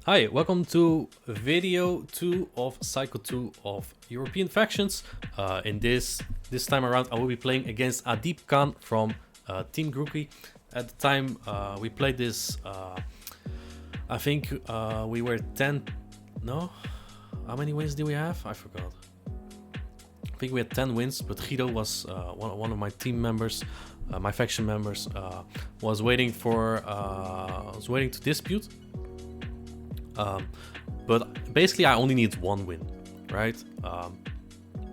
Hi, welcome to video 2 of Cycle 2 of European Factions. In this time around, I will be playing against Adib Khan from Team Groupie. At the time we played this, I think we were 10... No? How many wins do we have? I forgot. I think we had 10 wins, but Guido was one of my team members, my faction members, was waiting to dispute. But basically I only need one win, right?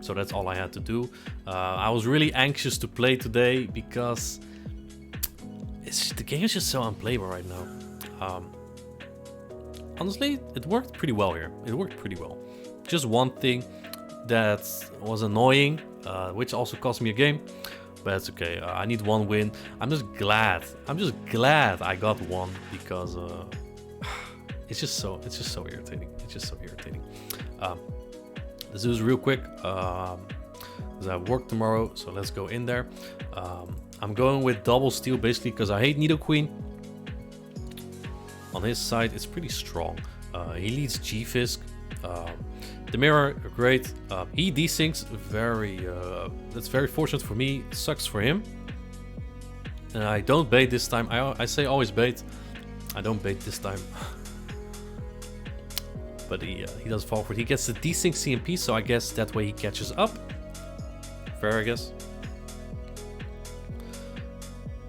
So that's all I had to do. I was really anxious to play today because the game is just so unplayable right now. Honestly, it worked pretty well here. It worked pretty well. Just one thing that was annoying, which also cost me a game, but that's okay. I need one win. I'm just glad I got one because it's just so irritating. Let's do this real quick because I work tomorrow, so let's go in there. I'm going with double steal basically because I hate Nido Queen. On his side, it's pretty strong. He leads G-Fisk. The mirror, great. He desyncs that's very fortunate for me. Sucks for him. And I don't bait this time. I say always bait. I don't bait this time. But he does fall for it. He gets the desync CMP, so I guess that way he catches up. Fair, I guess.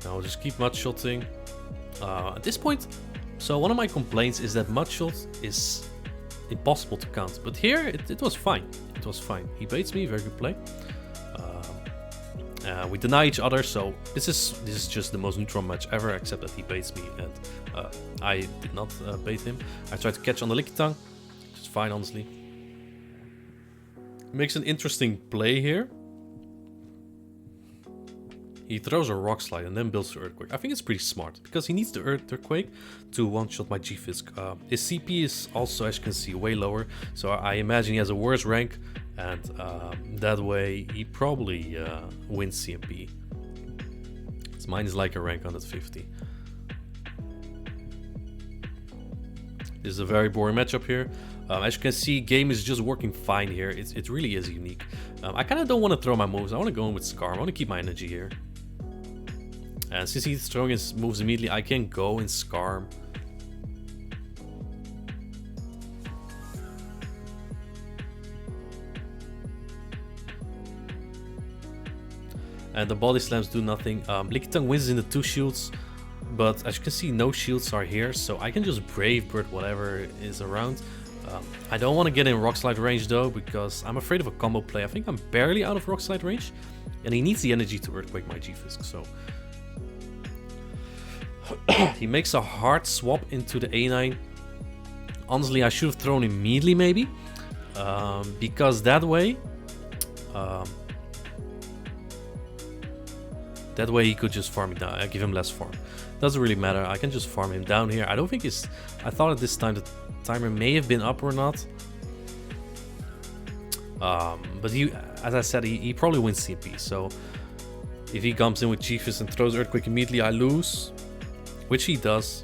Now we'll just keep mudshotting. At this point, so one of my complaints is that mudshot is impossible to count. But here, it was fine. It was fine. He baits me, very good play. We deny each other, so this is just the most neutral match ever, except that he baits me and I did not bait him. I tried to catch on the Licky Tongue. Fine, honestly. Makes an interesting play here. He throws a rock slide and then builds the earthquake. I think it's pretty smart because he needs the earthquake to one-shot my G-Fisk. His CP is also, as you can see, way lower, so I imagine he has a worse rank, and that way he probably wins CMP. Mine is like a rank 150. This is a very boring matchup here. As you can see, game is just working fine here. It really is unique. I kind of don't want to throw my moves. I want to go in with Scar. I want to keep my energy here. And since he's throwing his moves immediately, I can go in Scar. And the body slams do nothing. Licky Tongue wins in the 2 shields. But as you can see, no shields are here. So I can just Brave Bird whatever is around. I don't want to get in Rock Slide range though, because I'm afraid of a combo play. I think I'm barely out of Rock Slide range, and he needs the energy to Earthquake my G-Fisk, so... He makes a hard swap into the A9. Honestly, I should have thrown immediately maybe, because that way he could just farm me down. I give him less farm. Doesn't really matter. I can just farm him down here. I don't think it's... I thought at this time the timer may have been up or not. But he, as I said, he probably wins CMP. So if he comes in with G-Fisk and throws Earthquake immediately, I lose. Which he does.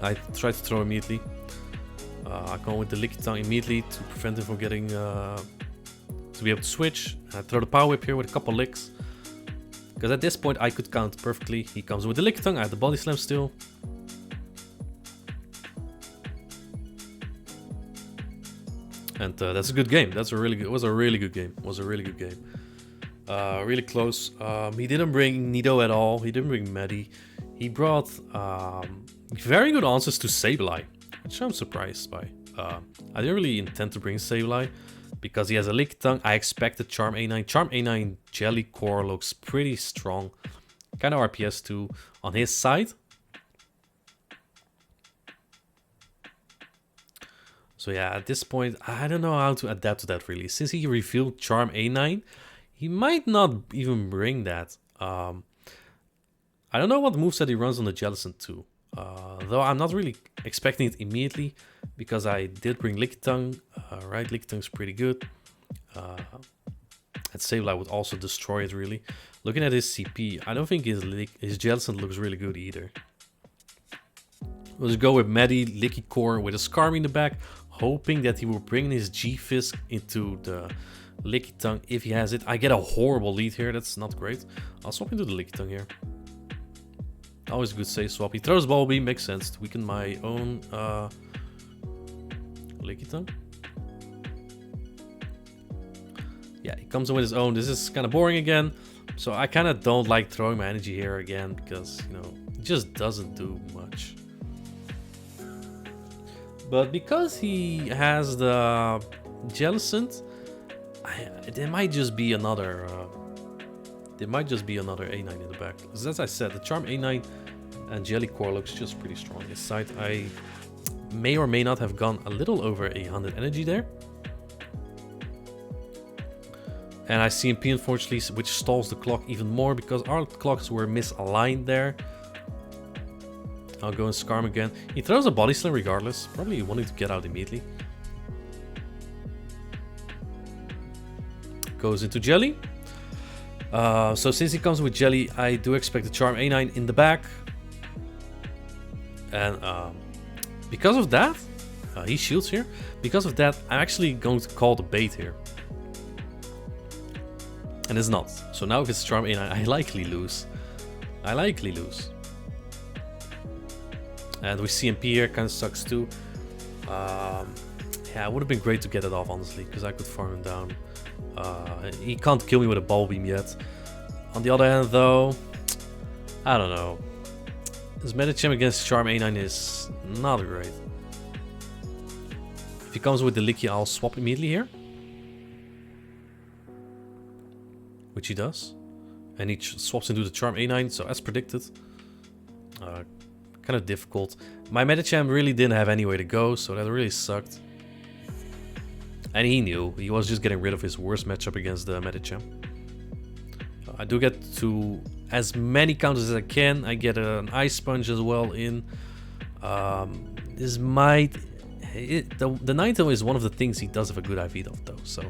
I try to throw immediately. I go with the Licky Tongue immediately to prevent him from getting... to be able to switch. I throw the Power Whip here with a couple licks. Because at this point I could count perfectly. He comes with the Licky Tongue, I have the Body Slam still. And that's a good game. It was a really good game. Really close. He didn't bring Nido at all. He didn't bring Maddie. He brought very good answers to Sableye, which I'm surprised by. I didn't really intend to bring Sableye because he has a Licky Tongue. I expected Charm A9. Charm A9 Jelly Core looks pretty strong. Kind of RPS too on his side. So yeah, at this point, I don't know how to adapt to that really. Since he revealed Charm A9, he might not even bring that. I don't know what moveset he runs on the Jellicent too. Though I'm not really expecting it immediately because I did bring Licky Tongue. Right, Licky Tongue's pretty good. And Sableye would also destroy it really. Looking at his CP, I don't think his Jellicent looks really good either. Let's go with Medi, Licky Core with a Skarmy in the back, hoping that he will bring his G-Fisk into the Licky Tongue if he has it. I get a horrible lead here, that's not great. I'll swap into the Licky Tongue here. Always a good save swap. He throws Ball Beam, makes sense to weaken my own Licky Tongue. Yeah, he comes in with his own. This is kind of boring again. So I kind of don't like throwing my energy here again because, you know, it just doesn't do much. But because he has the Jellicent, there might just be another A9 in the back. Because as I said, the Charm A9 and Jelly Core looks just pretty strong. This side, I may or may not have gone a little over 100 energy there. And I see CMP, unfortunately, which stalls the clock even more because our clocks were misaligned there. I'll go and Skarm again. He throws a Body Slam regardless, probably wanting to get out immediately. Goes into Jelly. So since he comes with Jelly, I do expect the Charm A9 in the back. And because of that, he shields here. Because of that, I'm actually going to call the bait here. And it's not. So now if it's Charm A9, I likely lose. And with CMP here, kind of sucks too. Yeah, it would have been great to get it off, honestly, because I could farm him down. He can't kill me with a Ball Beam yet. On the other hand, though, I don't know. This Medicham against Charm A9 is not great. If he comes with the Licky, I'll swap immediately here. Which he does. And he swaps into the Charm A9, so as predicted. Kind of difficult. My Medicham really didn't have anywhere to go, so that really sucked. And he knew. He was just getting rid of his worst matchup against the Medicham. I do get to as many counters as I can. I get an Ice Sponge as well in. This might... the Ninetale is one of the things he does have a good IV of, though, so...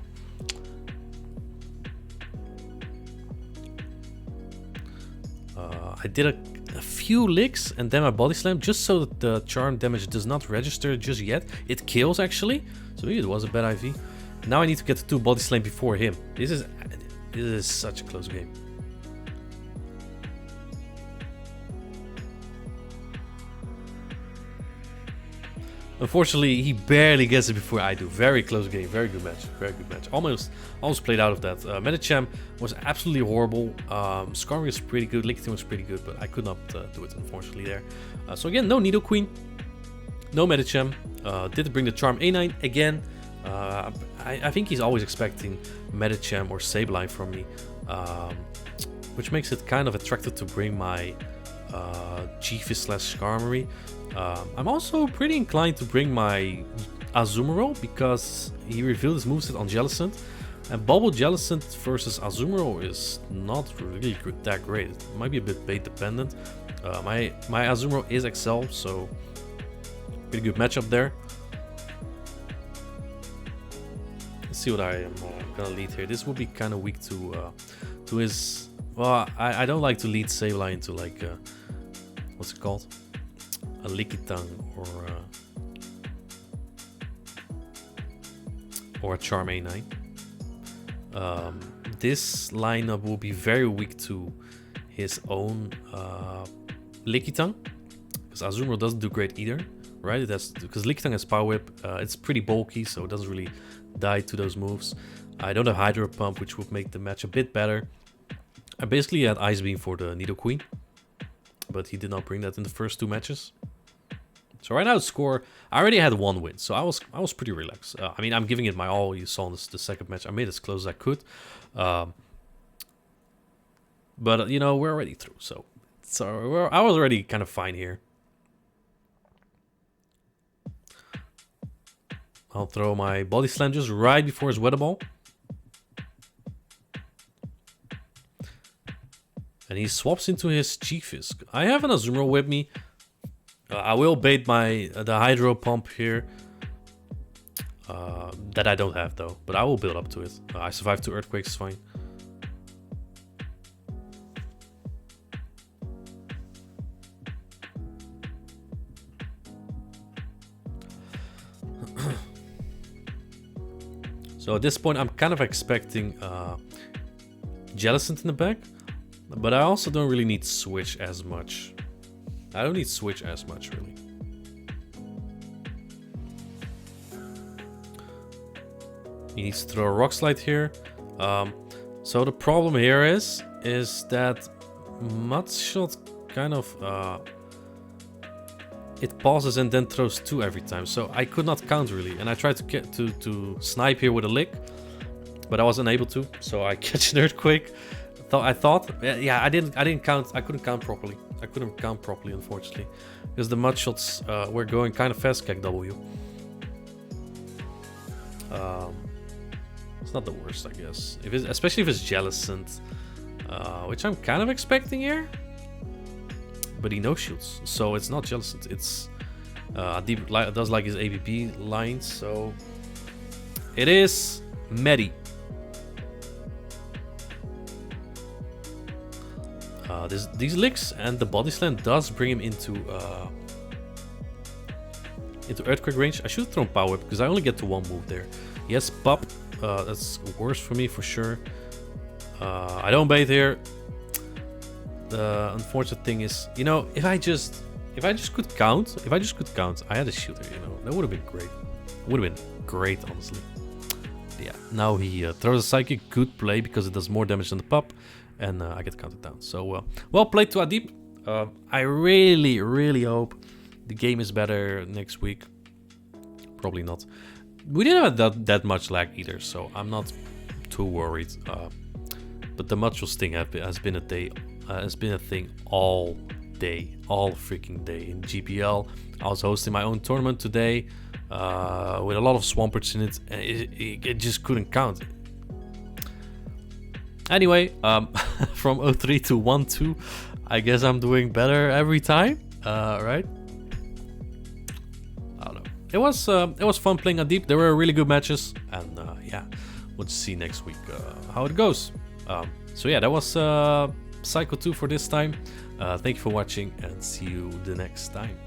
I did a few licks and then my Body Slam just so that the charm damage does not register just yet. It kills actually, so maybe it was a bad IV. Now I need to get the 2 Body Slam before him. This is such a close game. Unfortunately, he barely gets it before I do. Very close game, very good match, Almost played out of that. Medicham was absolutely horrible. Skarmy was pretty good, Lickitung was pretty good, but I could not do it, unfortunately, there. So again, no Nidoqueen, no Medicham. Did bring the Charm A9 again. I think he's always expecting Medicham or Sableye from me, which makes it kind of attractive to bring my G-Fisk/Skarmory. I'm also pretty inclined to bring my Azumarill because he revealed his moveset on Jellicent, and Bubble Jellicent versus Azumarill is not really that great. It might be a bit bait dependent. My Azumarill is XL, so pretty good matchup there. Let's see what I am gonna lead here. This would be kind of weak to his. Well, I don't like to lead Sableye into like what's it called? A Lickitung or a Charm A9. This lineup will be very weak to his own Lickitung, because Azumarill doesn't do great either, right? Because Lickitung has Power Whip. It's pretty bulky, so it doesn't really die to those moves. I don't have Hydro Pump, which would make the match a bit better. I basically had Ice Beam for the Nidoqueen, but he did not bring that in the first 2 matches. So right now, score, I already had 1 win, so I was pretty relaxed. I mean, I'm giving it my all. You saw in the second match, I made it as close as I could. But you know, we're already through, so I was already kind of fine here. I'll throw my Body Slam just right before his Weather Ball. And he swaps into his G-Fisk. I have an Azumarill with me. I will bait the Hydro Pump here. That I don't have though, but I will build up to it. I survived 2 Earthquakes, fine. So at this point, I'm kind of expecting Jellicent in the back, but I also don't really need Switch as much. I don't need Switch as much, really. He needs to throw a Rock Slide here. So the problem here is that Mudshot kind of it pauses and then throws 2 every time. So I could not count really, and I tried to get to snipe here with a lick, but I was unable to. So I catch an Earthquake. I thought, yeah, I didn't count. I couldn't count properly. I couldn't count properly, unfortunately, because the Mudshots were going kind of fast. Kek W. It's not the worst, I guess. Especially if it's Jellicent, which I'm kind of expecting here. But he no shields, so it's not Jellicent. It's Deep does like his ABB lines, so it is Medi. These licks and the body slam does bring him into Earthquake range. I should have thrown Power Whip because I only get to 1 move there. Yes, Pop. That's worse for me for sure. I don't bait here. The unfortunate thing is, you know, if I just could count, I had a shooter, you know, that would have been great. It would have been great, honestly. But yeah, now he throws a Psychic. Good play because it does more damage than the Pop, and I get counted down. So well played to Adib. I really hope the game is better next week. Probably not. We didn't have that much lag either, so I'm not too worried. But the Mudshots thing has been a thing all day, all freaking day in GPL. I was hosting my own tournament today with a lot of Swamperts in it, and it just couldn't count. Anyway, from 0-3 to 1-2, I guess I'm doing better every time, right? I don't know. It was fun playing Adib. There were really good matches, and yeah, we'll see next week how it goes. So yeah, that was Psycho 2 for this time. Thank you for watching, and see you the next time.